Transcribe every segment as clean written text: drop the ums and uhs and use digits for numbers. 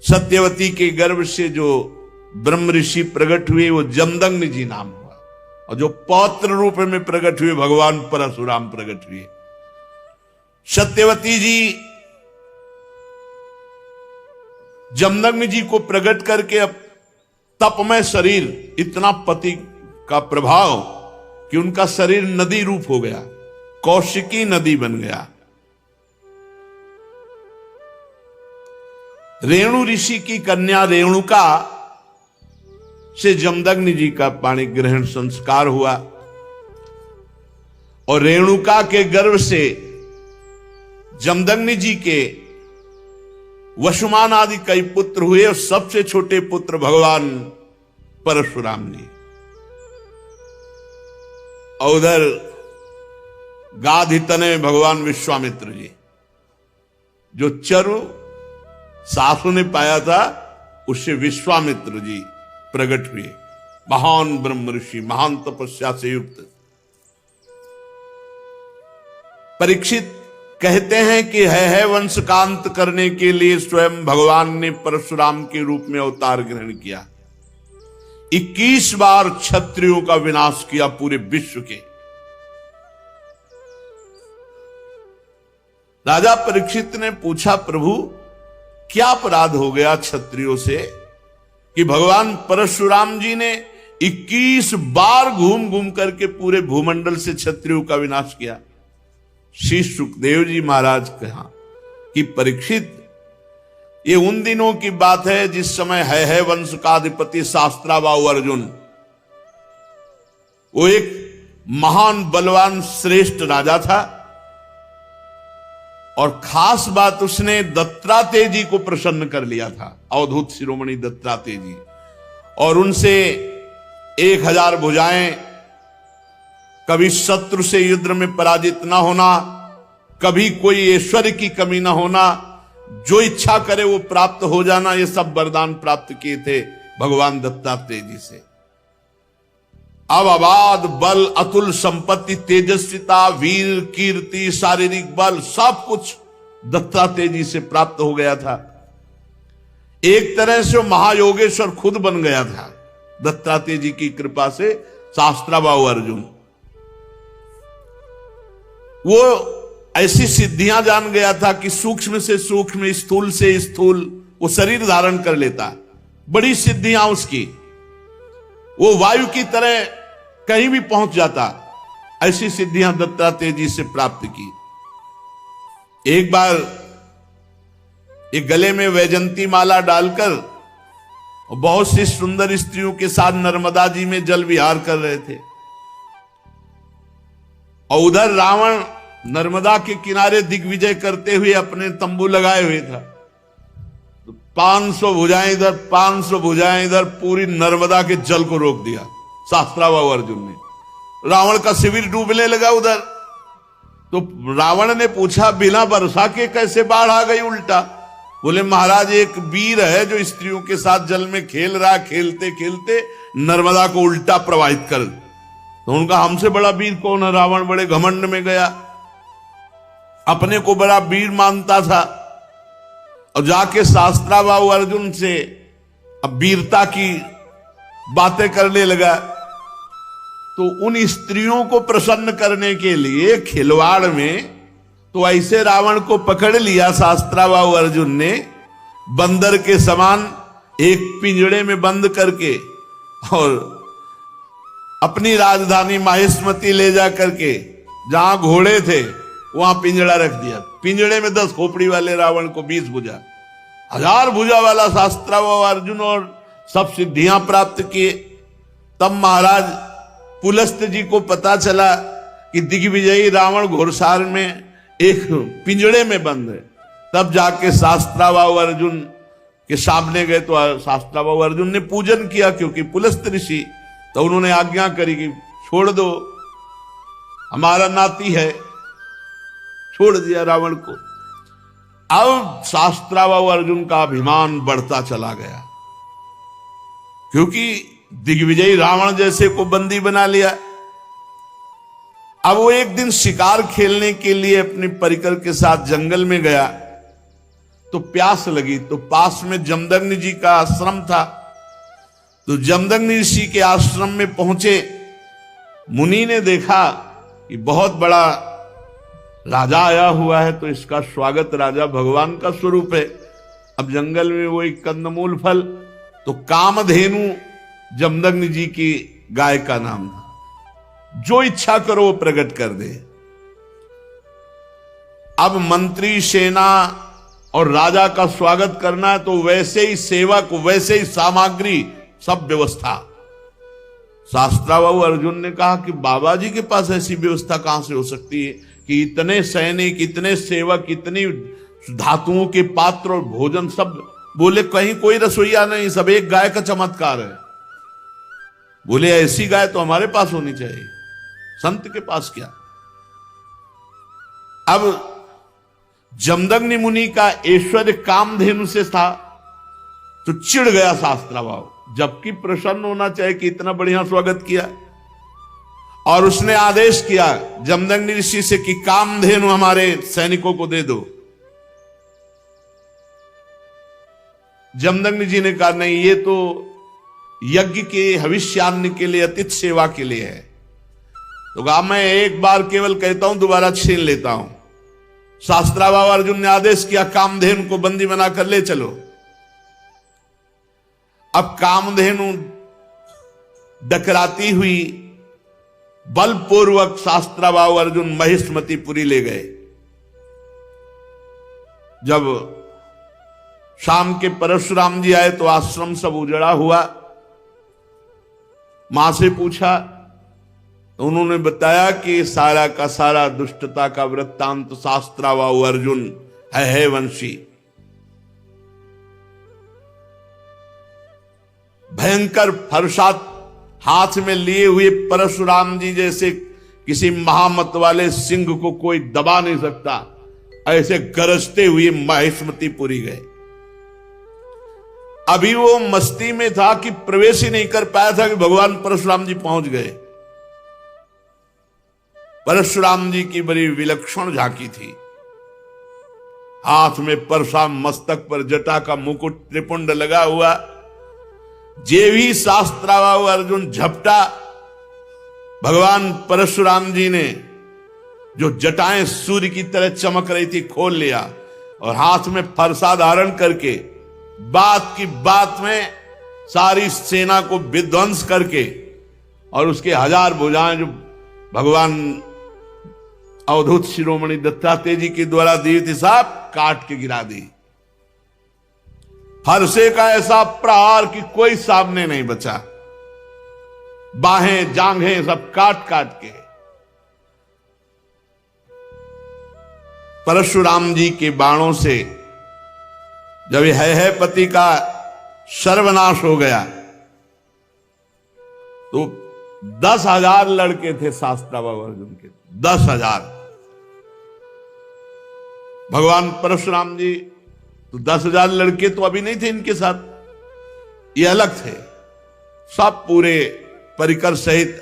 सत्यवती के गर्भ से जो ब्रह्म ऋषि प्रकट हुए वो जमदग्नि जी नाम हुआ, और जो पौत्र रूप में प्रकट हुए भगवान परशुराम प्रकट हुए। सत्यवती जी जमदग्नि जी को प्रकट करके अब तपमय शरीर, इतना पति का प्रभाव कि उनका शरीर नदी रूप हो गया, कौशिकी नदी बन गया। रेणु ऋषि की कन्या रेणुका से जमदग्नि जी का पाणी ग्रहण संस्कार हुआ, और रेणुका के गर्भ से जमदग्नि जी के वसुमान आदि कई पुत्र हुए, और सबसे छोटे पुत्र भगवान परशुराम जी। और उधर गाधितने भगवान विश्वामित्र जी, जो चरु सासू ने पाया था उससे विश्वामित्र जी प्रकट हुए, महान ब्रह्म ऋषि, महान तपस्या से युक्त। परीक्षित कहते हैं कि है वंश का अंत करने के लिए स्वयं भगवान ने परशुराम के रूप में अवतार ग्रहण किया। 21 बार क्षत्रियों का विनाश किया पूरे विश्व के। राजा परीक्षित ने पूछा, प्रभु क्या अपराध हो गया क्षत्रियों से कि भगवान परशुराम जी ने 21 बार घूम घूम करके पूरे भूमंडल से क्षत्रियों का विनाश किया। श्री सुखदेव जी महाराज कहा कि परीक्षित, ये उन दिनों की बात है जिस समय है वंश का अधिपति शास्त्राबाहु अर्जुन, वो एक महान बलवान श्रेष्ठ राजा था, और खास बात उसने दत्तात्रेय जी को प्रसन्न कर लिया था, अवधूत शिरोमणि दत्तात्रेय जी, और उनसे 1000 भुजाएं, कभी शत्रु से युद्ध में पराजित ना होना, कभी कोई ऐश्वर्य की कमी ना होना, जो इच्छा करे वो प्राप्त हो जाना, ये सब वरदान प्राप्त किए थे भगवान दत्तात्रेय जी से। अब अबाध बल, अतुल संपत्ति, तेजस्विता, वीर, कीर्ति, शारीरिक बल, सब कुछ दत्तात्रेय जी से प्राप्त हो गया था। एक तरह से वो महायोगेश्वर खुद बन गया था दत्तात्रेय जी की कृपा से। शास्त्राबाहु अर्जुन वो ऐसी सिद्धियां जान गया था कि सूक्ष्म से सूक्ष्म, स्थूल से स्थूल वो शरीर धारण कर लेता। बड़ी सिद्धियां उसकी, वो वायु की तरह कहीं भी पहुंच जाता। ऐसी सिद्धियां दत्तात्रेय जी से प्राप्त की। एक बार एक गले में वैजंती माला डालकर बहुत सी सुंदर स्त्रियों के साथ नर्मदा जी में जल विहार कर रहे थे, और उधर रावण नर्मदा के किनारे दिग्विजय करते हुए अपने तंबू लगाए हुए था। तो 500 भुजाएं इधर, 500 भुजाएं इधर, पूरी नर्मदा के जल को रोक दिया शास्त्राबाहु अर्जुन ने। रावण का शिविर डूबने लगा उधर। तो रावण ने पूछा, बिना वर्षा के कैसे बाढ़ आ गई उल्टा? बोले, महाराज एक वीर है जो स्त्रियों के साथ जल में खेल रहा, खेलते खेलते नर्मदा को उल्टा प्रवाहित कर। तो उनका हमसे बड़ा वीर कौन है? रावण बड़े घमंड में गया, अपने को बड़ा वीर मानता था, और जाके शास्त्राबाहु अर्जुन से अब वीरता की बातें करने लगा। तो उन स्त्रियों को प्रसन्न करने के लिए खिलवाड़ में तो ऐसे रावण को पकड़ लिया शास्त्राबाहु अर्जुन ने, बंदर के समान एक पिंजड़े में बंद करके, और अपनी राजधानी माहिष्मती ले जा करके जहां घोड़े थे वहां पिंजड़ा रख दिया। पिंजड़े में 10 खोपड़ी वाले रावण को 20 भुजा, 1000 भुजा वाला शास्त्राबाहु अर्जुन, और सब सिद्धियां प्राप्त किए। तब महाराज पुलस्त जी को पता चला कि दिग्विजयी रावण घोड़सार में एक पिंजड़े में बंद है। तब जाके शास्त्राबाहु अर्जुन के सामने गए, तो शास्त्राबाहु अर्जुन ने पूजन किया, क्योंकि पुलस्त ऋषि, तो उन्होंने आज्ञा करी कि छोड़ दो, हमारा नाती है। छोड़ दिया रावण को। अब शास्त्राबाहु अर्जुन का अभिमान बढ़ता चला गया, क्योंकि दिग्विजयी रावण जैसे को बंदी बना लिया। अब वो एक दिन शिकार खेलने के लिए अपने परिकर के साथ जंगल में गया, तो प्यास लगी, तो पास में जमदग्नि जी का आश्रम था। तो जमदग्नि ऋषि के आश्रम में पहुंचे। मुनि ने देखा कि बहुत बड़ा राजा आया हुआ है, तो इसका स्वागत, राजा भगवान का स्वरूप है। अब जंगल में वो एक कंदमूल फल, तो कामधेनु जमदग्नि जी की गाय का नाम था। जो इच्छा करो वो प्रकट कर दे। अब मंत्री, सेना और राजा का स्वागत करना है, तो वैसे ही सेवक, वैसे ही सामग्री, सब व्यवस्था। शास्त्राबाहु अर्जुन ने कहा कि बाबा जी के पास ऐसी व्यवस्था कहां से हो सकती है कि इतने सैनिक, इतने सेवक, इतनी धातुओं के पात्र और भोजन सब। बोले कहीं कोई रसोईया नहीं, सब एक गाय का चमत्कार है। बोले ऐसी गाय तो हमारे पास होनी चाहिए, संत के पास क्या। अब जमदग्नि मुनि का ऐश्वर्य कामधेनु से था, तो चिढ़ गया शास्त्राबाहु, जबकि प्रसन्न होना चाहिए कि इतना बढ़िया स्वागत किया। और उसने आदेश किया जमदग्नि ऋषि से कि कामधेनु हमारे सैनिकों को दे दो। जमदग्नि जी ने कहा नहीं, ये तो यज्ञ के हविष्यान्न के लिए, अतिथि सेवा के लिए है। तो कहा मैं एक बार केवल कहता हूं, दोबारा छीन लेता हूं। शास्त्राबाहु अर्जुन ने आदेश किया कामधेनु को बंदी बनाकर ले चलो। अब कामधेनु डकराती हुई बलपूर्वक शास्त्राबाहु अर्जुन महिष्मतीपुरी ले गए। जब शाम के परशुराम जी आए तो आश्रम सब उजड़ा हुआ। मां से पूछा तो उन्होंने बताया कि सारा का सारा दुष्टता का वृत्तांत शास्त्राबाहु अर्जुन है वंशी। भयंकर फरसात हाथ में लिए हुए परशुराम जी जैसे किसी महामत वाले सिंह को कोई दबा नहीं सकता, ऐसे गरजते हुए महिष्मतीपुरी गए। अभी वो मस्ती में था कि प्रवेश ही नहीं कर पाया था कि भगवान परशुराम जी पहुंच गए। परशुराम जी की बड़ी विलक्षण झांकी थी। हाथ में परशुराम, मस्तक पर जटा का मुकुट, त्रिपुंड लगा हुआ। जे भी शास्त्राबाहु अर्जुन झपटा, भगवान परशुराम जी ने जो जटाएं सूर्य की तरह चमक रही थी खोल लिया और हाथ में फरसा धारण करके बात की बात में सारी सेना को विध्वंस करके और उसके 1000 भुजाएं जो भगवान अवधूत शिरोमणि दत्तात्रेय जी के द्वारा दी थी, सब काट के गिरा दी। फरसे का ऐसा प्रहार कि कोई सामने नहीं बचा। बाहें, जांघें सब काट काट के। परशुराम जी के बाणों से जब है पति का सर्वनाश हो गया तो 10,000 लड़के थे शास्त्राबाहु अर्जुन के, 10,000। भगवान परशुराम जी तो 10,000 लड़के तो अभी नहीं थे इनके साथ, ये अलग थे। सब पूरे परिकर सहित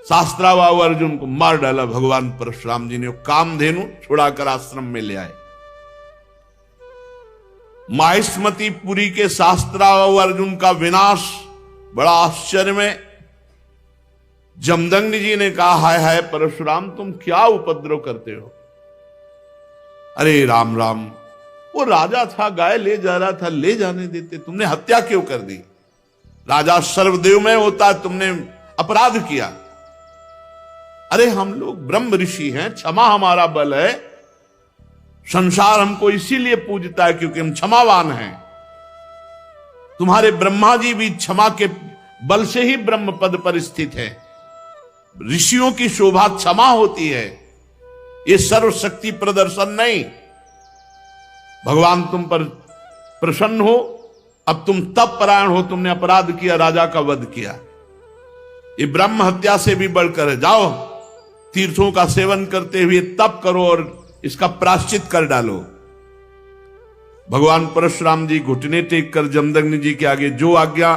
शास्त्राबाहु अर्जुन को मार डाला भगवान परशुराम जी ने। कामधेनु छुड़ाकर आश्रम में ले आए। महिष्मतीपुरी के शास्त्राबाहु अर्जुन का विनाश बड़ा आश्चर्य में। जमदग्नि जी ने कहा हाय हाय परशुराम, तुम क्या उपद्रव करते हो। अरे राम राम, वो राजा था, गाय ले जा रहा था, ले जाने देते, तुमने हत्या क्यों कर दी। राजा सर्वदेवमय होता है, तुमने अपराध किया। अरे हम लोग ब्रह्म ऋषि हैं, क्षमा हमारा बल है। संसार हमको इसीलिए पूजता है क्योंकि हम क्षमावान हैं। तुम्हारे ब्रह्मा जी भी क्षमा के बल से ही ब्रह्म पद पर स्थित है। ऋषियों की शोभा क्षमा होती है, ये सर्वशक्ति प्रदर्शन नहीं। भगवान तुम पर प्रसन्न हो, अब तुम तप परायण हो, तुमने अपराध किया, राजा का वध किया, ये ब्रह्म हत्या से भी बढ़कर है। जाओ तीर्थों का सेवन करते हुए तप करो और इसका प्रायश्चित कर डालो। भगवान परशुराम जी घुटने टेक कर जमदग्नि जी के आगे जो आज्ञा।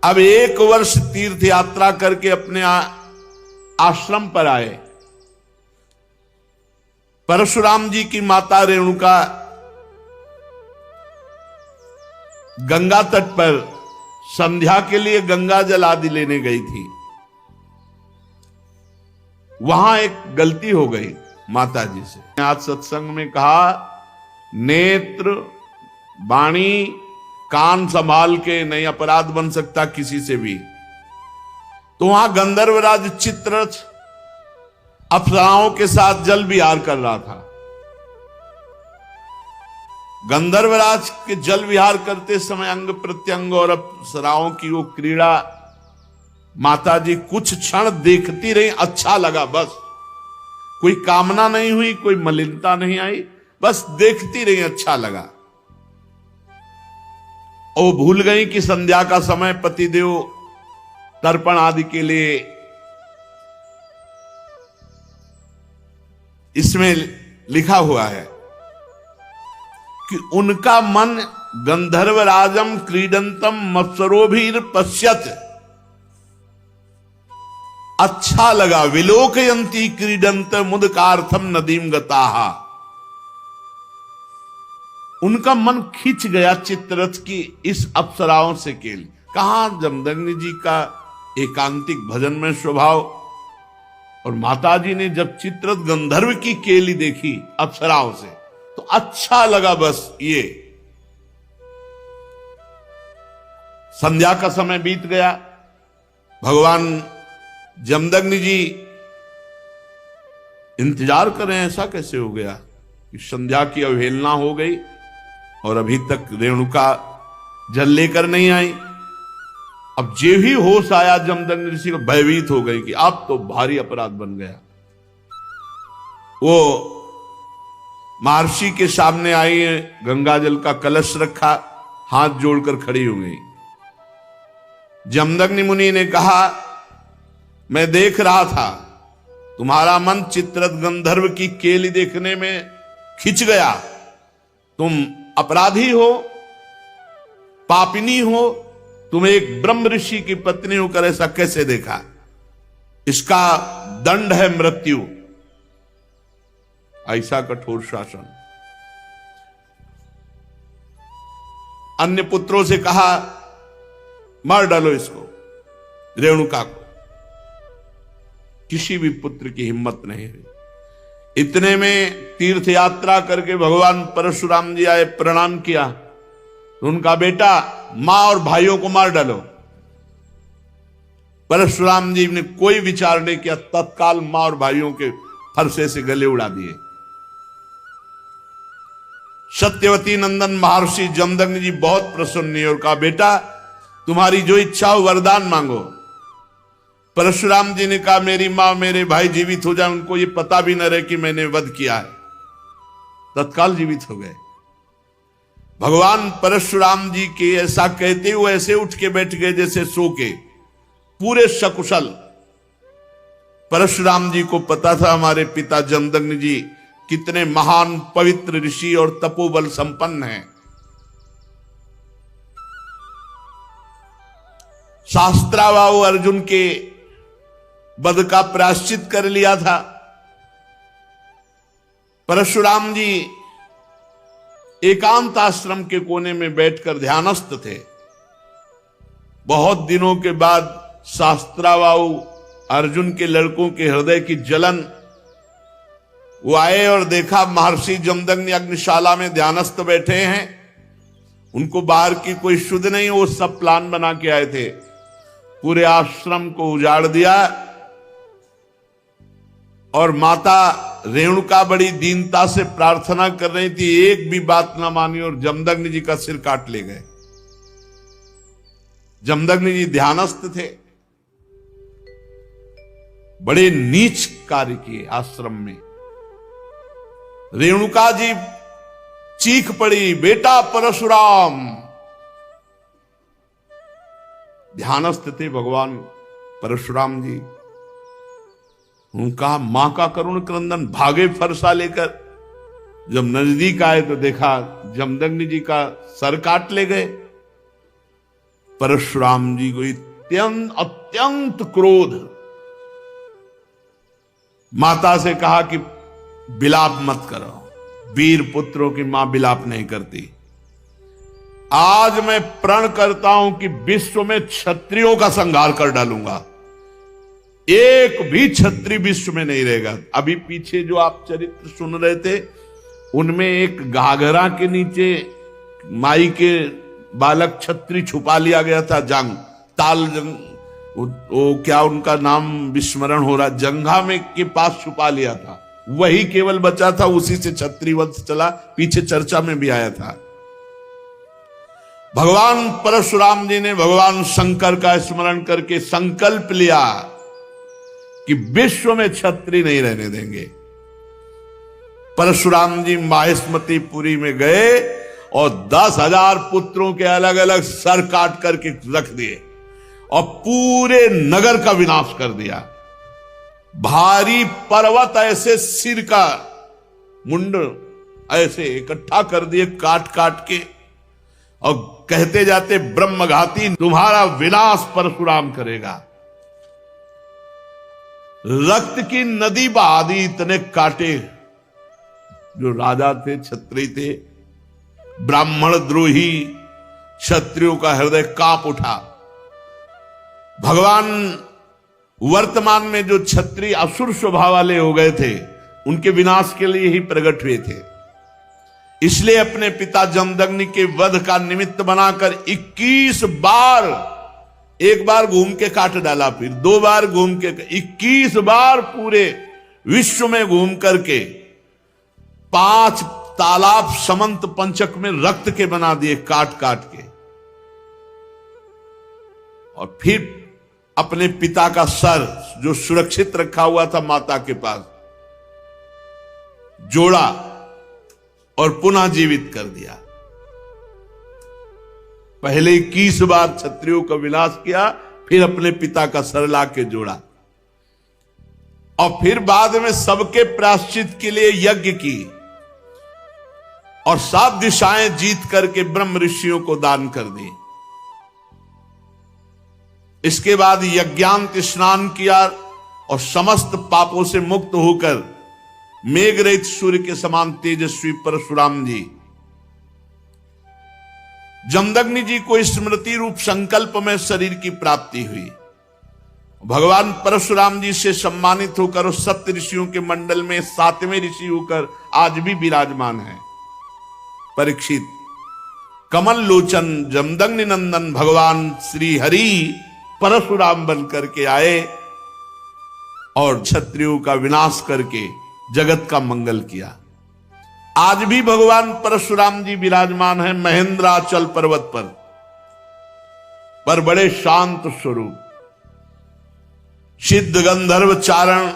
अब 1 वर्ष तीर्थ यात्रा करके अपने आश्रम पर आए। परशुराम जी की माता रेणुका गंगा तट पर संध्या के लिए गंगा जल आदि लेने गई थी। वहां एक गलती हो गई माता जी से। आज सत्संग में कहा, नेत्र वाणी कान संभाल के नहीं अपराध बन सकता किसी से भी। तो वहां गंधर्वराज चित्ररथ अप्सराओं के साथ जल विहार कर रहा था। गंधर्वराज के जल विहार करते समय अंग प्रत्यंग और अप्सराओं की वो क्रीड़ा माता जी कुछ क्षण देखती रही। अच्छा लगा, बस कोई कामना नहीं हुई, कोई मलिनता नहीं आई, बस देखती रही, अच्छा लगा। और भूल गई कि संध्या का समय पतिदेव तर्पण आदि के लिए इसमें लिखा हुआ है कि उनका मन गंधर्वराजम क्रीडंतम मत्सरोभीर पश्यत, अच्छा लगा। विलोकयंती क्रीडंत मुदकार्थम नदीम गताहा, उनका मन खिंच गया चित्ररथ की इस अप्सराओं से केल। कहां जमदग्नि जी का एकांतिक भजन में स्वभाव, और माताजी ने जब चित्ररथ गंधर्व की केली देखी अप्सराओं से तो अच्छा लगा। बस ये संध्या का समय बीत गया। भगवान जमदग्नि जी इंतजार करें, ऐसा कैसे हो गया कि संध्या की अवहेलना हो गई और अभी तक रेणुका जल लेकर नहीं आई। अब जे ही होश आया जमदग्नि ऋषि को, भयभीत हो गई कि अब तो भारी अपराध बन गया। वो महर्षि के सामने आई, गंगा जल का कलश रखा, हाथ जोड़कर खड़ी हो गई। जमदग्नि मुनि ने कहा, मैं देख रहा था तुम्हारा मन चित्ररथ गंधर्व की केली देखने में खिंच गया। तुम अपराधी हो, पापिनी हो, तुम एक ब्रह्म ऋषि की पत्नी होकर ऐसा कैसे देखा? इसका दंड है मृत्यु। ऐसा कठोर शासन। अन्य पुत्रों से कहा, मार डालो इसको, रेणुका को। किसी भी पुत्र की हिम्मत नहीं हुई। इतने में तीर्थ यात्रा करके भगवान परशुराम जी आए, प्रणाम किया। उनका बेटा, मां और भाइयों को मार डालो। परशुराम जी ने कोई विचार नहीं किया, तत्काल मां और भाइयों के फरसे से गले उड़ा दिए। सत्यवती नंदन महर्षि जमदग्नि जी बहुत प्रसन्न हुए और कहा, बेटा तुम्हारी जो इच्छा हो वरदान मांगो। परशुराम जी ने कहा, मेरी मां मेरे भाई जीवित हो जाए, उनको ये पता भी न रहे कि मैंने वध किया है। तत्काल जीवित हो गए। भगवान परशुराम जी के ऐसा कहते हुए ऐसे उठ के बैठ गए जैसे सो के, पूरे सकुशल। परशुराम जी को पता था हमारे पिता जमदग्नि जी कितने महान पवित्र ऋषि और तपोबल संपन्न हैं। शास्त्राबाहु अर्जुन के वध का प्रायश्चित कर लिया था। परशुराम जी एकांत आश्रम के कोने में बैठकर ध्यानस्थ थे। बहुत दिनों के बाद शास्त्राबाहु अर्जुन के लड़कों के हृदय की जलन, वो आए और देखा महर्षि जमदग्नि अग्निशाला में ध्यानस्थ बैठे हैं। उनको बाहर की कोई शुद्ध नहीं, वो सब प्लान बना के आए थे। पूरे आश्रम को उजाड़ दिया और माता रेणुका बड़ी दीनता से प्रार्थना कर रही थी, एक भी बात ना मानी और जमदग्नि जी का सिर काट ले गए। जमदग्नि जी ध्यानस्थ थे, बड़े नीच कार्य किए आश्रम में। रेणुका जी चीख पड़ी, बेटा परशुराम। ध्यानस्थ थे भगवान परशुराम जी। उनका मां का करुण क्रंदन, भागे फरसा लेकर। जब नजदीक आए तो देखा जमदग्नि जी का सर काट ले गए। परशुराम जी को अत्यंत क्रोध। माता से कहा कि विलाप मत करो, वीर पुत्रों की मां विलाप नहीं करती। आज मैं प्रण करता हूं कि विश्व में क्षत्रियों का संहार कर डालूंगा, एक भी क्षत्रिय विश्व में नहीं रहेगा। अभी पीछे जो आप चरित्र सुन रहे थे, उनमें एक घाघरा के नीचे माई के बालक क्षत्रिय छुपा लिया गया था, जंग ताल जंग, वो क्या उनका नाम विस्मरण हो रहा, जंघा में के पास छुपा लिया था, वही केवल बचा था, उसी से क्षत्रिय वंश चला, पीछे चर्चा में भी आया था। भगवान परशुराम जी ने भगवान शंकर का स्मरण करके संकल्प लिया कि विश्व में क्षत्रिय नहीं रहने देंगे। परशुराम जी माहिष्मतीपुरी में गए और 10,000 पुत्रों के अलग अलग सर काट करके रख दिए और पूरे नगर का विनाश कर दिया। भारी पर्वत ऐसे सिर का मुंड ऐसे इकट्ठा कर दिए काट काट के, और कहते जाते ब्रह्मघाती तुम्हारा विनाश परशुराम करेगा। रक्त की नदी बहा दी, इतने काटे। जो राजा थे, क्षत्रिय थे, ब्राह्मण द्रोही क्षत्रियों का हृदय कांप उठा। भगवान वर्तमान में जो क्षत्रिय असुर स्वभाव वाले हो गए थे, उनके विनाश के लिए ही प्रकट हुए थे। इसलिए अपने पिता जमदग्नि के वध का निमित्त बनाकर 21 बार, एक बार घूम के काट डाला, फिर 2 बार घूम के, 21 बार पूरे विश्व में घूम करके 5 तालाब समंत पंचक में रक्त के बना दिए काट काट के। और फिर अपने पिता का सर जो सुरक्षित रखा हुआ था माता के पास, जोड़ा और पुनः जीवित कर दिया। पहले 21 बार क्षत्रियों का विनाश किया, फिर अपने पिता का सर ला के जोड़ा, और फिर बाद में सबके प्रायश्चित के लिए यज्ञ की और 7 दिशाएं जीत करके ब्रह्म ऋषियों को दान कर दी। इसके बाद यज्ञांत स्नान किया और समस्त पापों से मुक्त होकर मेघरहित सूर्य के समान तेजस्वी परशुराम जी, जमदग्नि जी को स्मृति रूप संकल्प में शरीर की प्राप्ति हुई। भगवान परशुराम जी से सम्मानित होकर और 7 ऋषियों के मंडल में 7वें ऋषि होकर आज भी विराजमान है। परीक्षित, कमल लोचन जमदग्नि नंदन भगवान श्री हरि परशुराम बन करके आए और क्षत्रियों का विनाश करके जगत का मंगल किया। आज भी भगवान परशुराम जी विराजमान है महेंद्राचल पर्वत पर बड़े शांत स्वरूप। सिद्ध गंधर्व चारण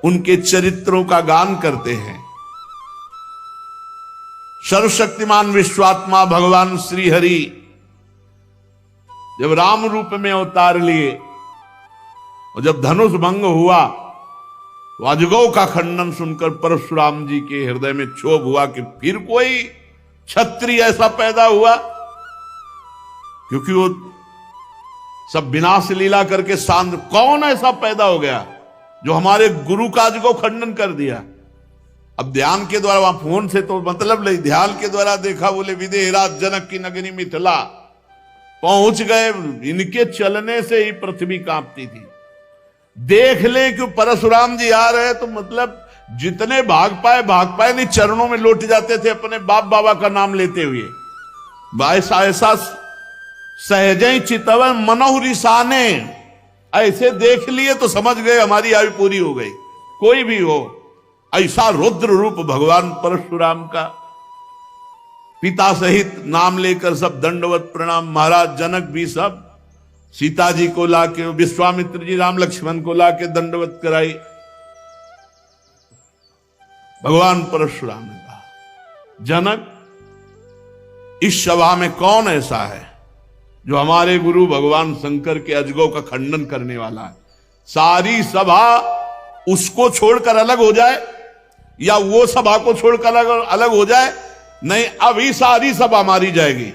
उनके चरित्रों का गान करते हैं। सर्वशक्तिमान विश्वात्मा भगवान श्री हरि जब राम रूप में अवतार लिए और जब धनुष भंग हुआ तो अजगौ का खंडन सुनकर परशुराम जी के हृदय में क्षोभ हुआ कि फिर कोई क्षत्रिय ऐसा पैदा हुआ, क्योंकि वो सब विनाश लीला करके शांत, कौन ऐसा पैदा हो गया जो हमारे गुरु का अजगौ खंडन कर दिया। अब ध्यान के द्वारा, वहां फोन से तो मतलब नहीं, ध्यान के द्वारा देखा, बोले विदेहराज जनक की नगरी मिथिला पहुंच गए। इनके चलने से ही पृथ्वी कांपती थी। देख ले कि परशुराम जी आ रहे, तो मतलब जितने भाग पाए नहीं, चरणों में लौट जाते थे अपने बाप बाबा का नाम लेते हुए। ऐसा सहजई चितवन मनोहरिसाने, ऐसे देख लिए तो समझ गए हमारी आयु पूरी हो गई। कोई भी हो, ऐसा रुद्र रूप भगवान परशुराम का। पिता सहित नाम लेकर सब दंडवत प्रणाम। महाराज जनक भी सब सीता जी को लाके, विश्वामित्र जी राम लक्ष्मण को लाके दंडवत कराई। भगवान परशुराम ने कहा, जनक, इस सभा में कौन ऐसा है जो हमारे गुरु भगवान शंकर के अजगौ का खंडन करने वाला है? सारी सभा उसको छोड़कर अलग हो जाए या वो सभा को छोड़कर अलग हो जाए? नहीं, अभी सारी सभा मारी जाएगी।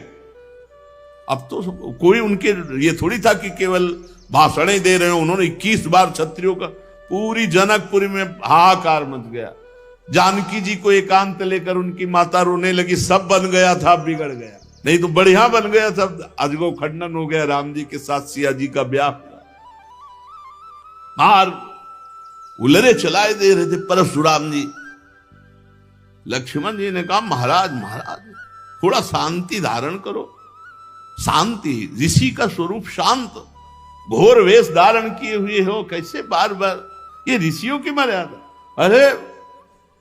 अब तो कोई उनके ये थोड़ी था कि केवल भाषण ही दे रहे हो। उन्होंने 21 बार क्षत्रियों का, पूरी जनकपुरी में हाहाकार मच गया। जानकी जी को एकांत लेकर उनकी माता रोने लगी, सब बन गया था, बिगड़ गया, नहीं तो बढ़िया बन गया था। अजगो खंडन हो गया, राम जी के साथ सिया जी का ब्याह हुआ। मार उलरे चलाए दे रहे थे परशुराम जी। लक्ष्मण जी ने कहा, महाराज महाराज थोड़ा शांति धारण करो, शांति, ऋषि का स्वरूप शांत, घोर वेश धारण किए हुए हो, कैसे बार बार, ये ऋषियों की मर्यादा। अरे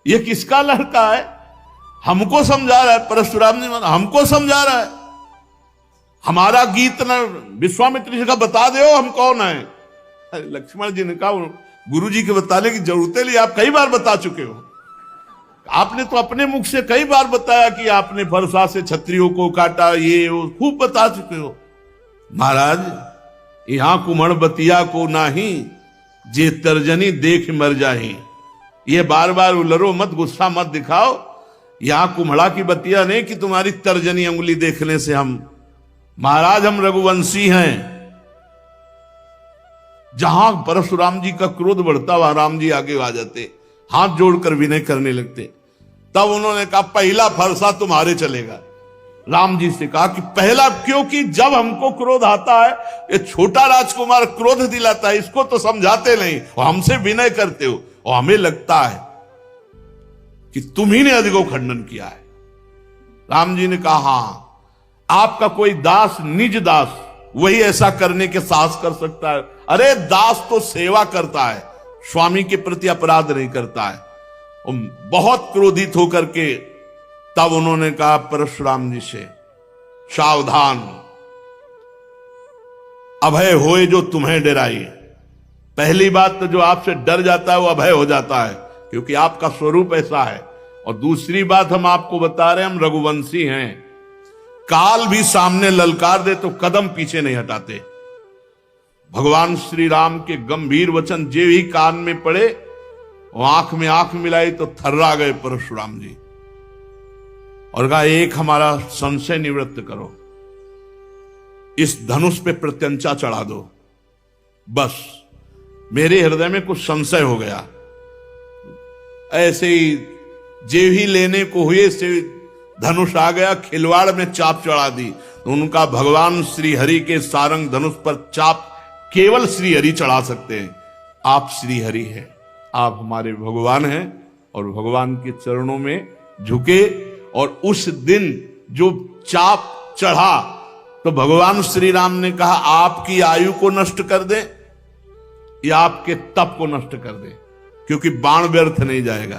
ये किसका लड़का है, हमको समझा रहा है, परशुराम जी हमको समझा रहा है, हमारा गीत न विश्वामित्र जी का बता दो हम कौन है। अरे लक्ष्मण जी ने कहा, गुरु जी के बताने की जरूरत है, आप कई बार बता चुके हो, आपने तो अपने मुख से कई बार बताया कि आपने फरसा से क्षत्रियों को काटा, ये वो खूब बता चुके हो। महाराज यहां कुमण बतिया को नाही, जे तर्जनी देख मर जाही। ये बार बार उलरो मत, गुस्सा मत दिखाओ, यहां कुम्हड़ा की बतिया नहीं कि तुम्हारी तर्जनी अंगुली देखने से हम, महाराज हम रघुवंशी हैं। जहां परशुराम जी का क्रोध बढ़ता वहां राम जी आगे आ जाते, हाथ जोड़कर विनय करने लगते। तब उन्होंने कहा, पहला फरसा तुम्हारे चलेगा। राम जी से कहा कि पहला, क्योंकि जब हमको क्रोध आता है, ये छोटा राजकुमार क्रोध दिलाता है, इसको तो समझाते नहीं और हमसे विनय करते हो, और हमें लगता है कि तुम ही ने अजगो खंडन किया है। राम जी ने कहा, हां आपका कोई दास, निज दास, वही ऐसा करने के साहस कर सकता है। अरे दास तो सेवा करता है, स्वामी के प्रति अपराध नहीं करता है। बहुत क्रोधित होकर के तब उन्होंने कहा परशुराम जी से, सावधान, अभय होए जो तुम्हें डराए। पहली बात तो जो आपसे डर जाता है वो अभय हो जाता है, क्योंकि आपका स्वरूप ऐसा है। और दूसरी बात हम आपको बता रहे हैं, हम रघुवंशी हैं, काल भी सामने ललकार दे तो कदम पीछे नहीं हटाते। भगवान श्री राम के गंभीर वचन जे ही कान में पड़े, आंख में आंख मिलाई तो थर्रा गए परशुराम जी, और कहा, एक हमारा संशय निवृत्त करो, इस धनुष पे प्रत्यंचा चढ़ा दो, बस मेरे हृदय में कुछ संशय हो गया। ऐसे ही जे ही लेने को हुए से धनुष आ गया, खिलवाड़ में चाप चढ़ा दी। तो उनका भगवान श्री हरि के सारंग धनुष पर चाप केवल श्री हरि चढ़ा सकते हैं। आप श्री हरि हैं, आप हमारे भगवान हैं, और भगवान के चरणों में झुके। और उस दिन जो चाप चढ़ा तो भगवान श्री राम ने कहा, आपकी आयु को नष्ट कर दे या आपके तप को नष्ट कर दे, क्योंकि बाण व्यर्थ नहीं जाएगा।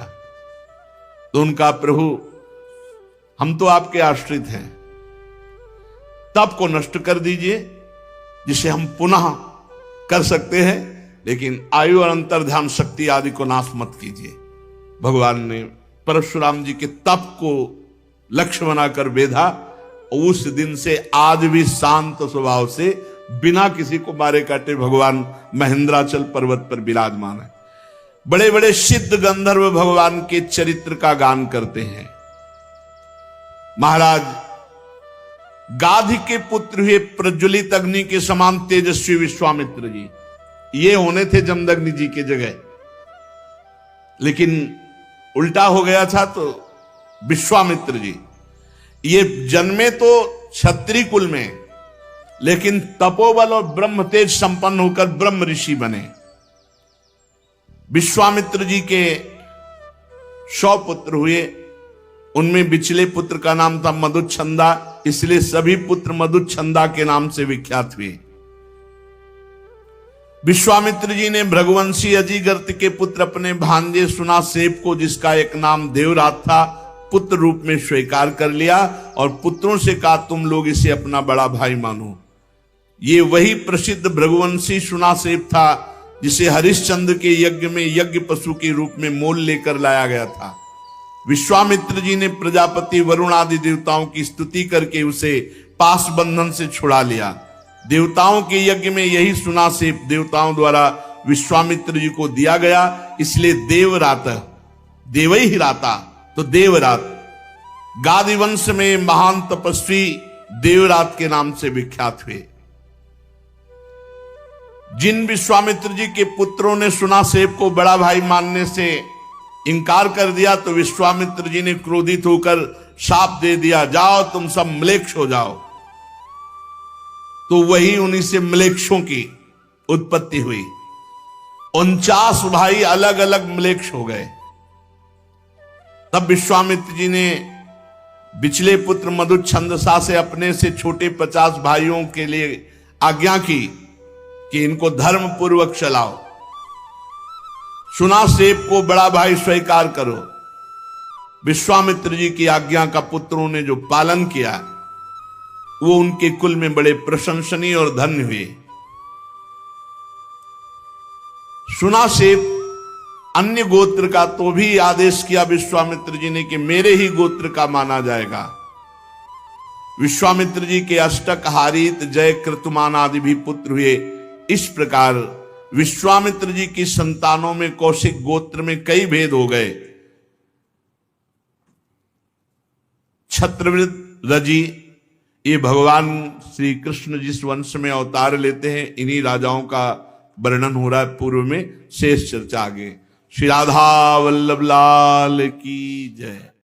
तो उनका, प्रभु हम तो आपके आश्रित हैं, तप को नष्ट कर दीजिए जिसे हम पुनः कर सकते हैं, लेकिन आयु और अंतर्ध्यान शक्ति आदि को नाश मत कीजिए। भगवान ने परशुराम जी के तप को लक्ष्य बनाकर बेधा, और उस दिन से आज भी शांत स्वभाव से बिना किसी को मारे काटे भगवान महेंद्राचल पर्वत पर विराजमान है। बड़े बड़े सिद्ध गंधर्व भगवान के चरित्र का गान करते हैं। महाराज गाधी के पुत्र हुए प्रज्वलित अग्नि के समान तेजस्वी विश्वामित्र जी, ये होने थे जमदग्नि जी के जगह, लेकिन उल्टा हो गया था। तो विश्वामित्र जी ये जन्मे तो क्षत्रिय कुल में, लेकिन तपोबल और ब्रह्म तेज संपन्न होकर ब्रह्म ऋषि बने। विश्वामित्र जी के 100 पुत्र हुए, उनमें बिचले पुत्र का नाम था मधुच्छंदा, इसलिए सभी पुत्र मधुच्छंदा के नाम से विख्यात हुए। विश्वामित्र जी ने भृगुवंशी अजिगर्त के पुत्र अपने भांजे सुनासेप को, जिसका एक नाम देवरात था, पुत्र रूप में स्वीकार कर लिया और पुत्रों से कहा, तुम लोग इसे अपना बड़ा भाई मानो। ये वही प्रसिद्ध भृगुवंशी सुनासेप था जिसे हरिश्चंद्र के यज्ञ में यज्ञ पशु के रूप में मोल लेकर लाया गया था। विश्वामित्र जी ने प्रजापति वरुण आदि देवताओं की स्तुति करके उसे पास बंधन से छुड़ा लिया। देवताओं के यज्ञ में यही सुनासेप देवताओं द्वारा विश्वामित्र जी को दिया गया, इसलिए देवरात, देवई ही राता तो देवरात। गादी वंश में महान तपस्वी देवरात के नाम से विख्यात हुए। जिन विश्वामित्र जी के पुत्रों ने सुनासेप को बड़ा भाई मानने से इनकार कर दिया तो विश्वामित्र जी ने क्रोधित होकर शाप दे दिया, जाओ तुम सब म्लेच्छ हो जाओ। तो वही उन्हीं से म्लेच्छों की उत्पत्ति हुई। 49 भाई अलग अलग म्लेच्छ हो गए। तब विश्वामित्र जी ने बिचले पुत्र मधुच्छंदसा से अपने से छोटे 50 भाइयों के लिए आज्ञा की कि इनको धर्म पूर्वक चलाओ। सुनासेप को बड़ा भाई स्वीकार करो। विश्वामित्र जी की आज्ञा का पुत्रों ने जो पालन किया वो उनके कुल में बड़े प्रशंसनीय और धन्य हुए। सुनासेप अन्य गोत्र का तो भी आदेश किया विश्वामित्र जी ने कि मेरे ही गोत्र का माना जाएगा। विश्वामित्र जी के अष्टक, हारित, जय, कृतमान आदि भी पुत्र हुए। इस प्रकार विश्वामित्र जी की संतानों में कौशिक गोत्र में कई भेद हो गए। छत्रवृत, रजी, ये भगवान श्री कृष्ण जिस वंश में अवतार लेते हैं इन्हीं राजाओं का वर्णन हो रहा है पूर्व में। शेष चर्चा आगे। श्री राधा वल्लभ लाल की जय।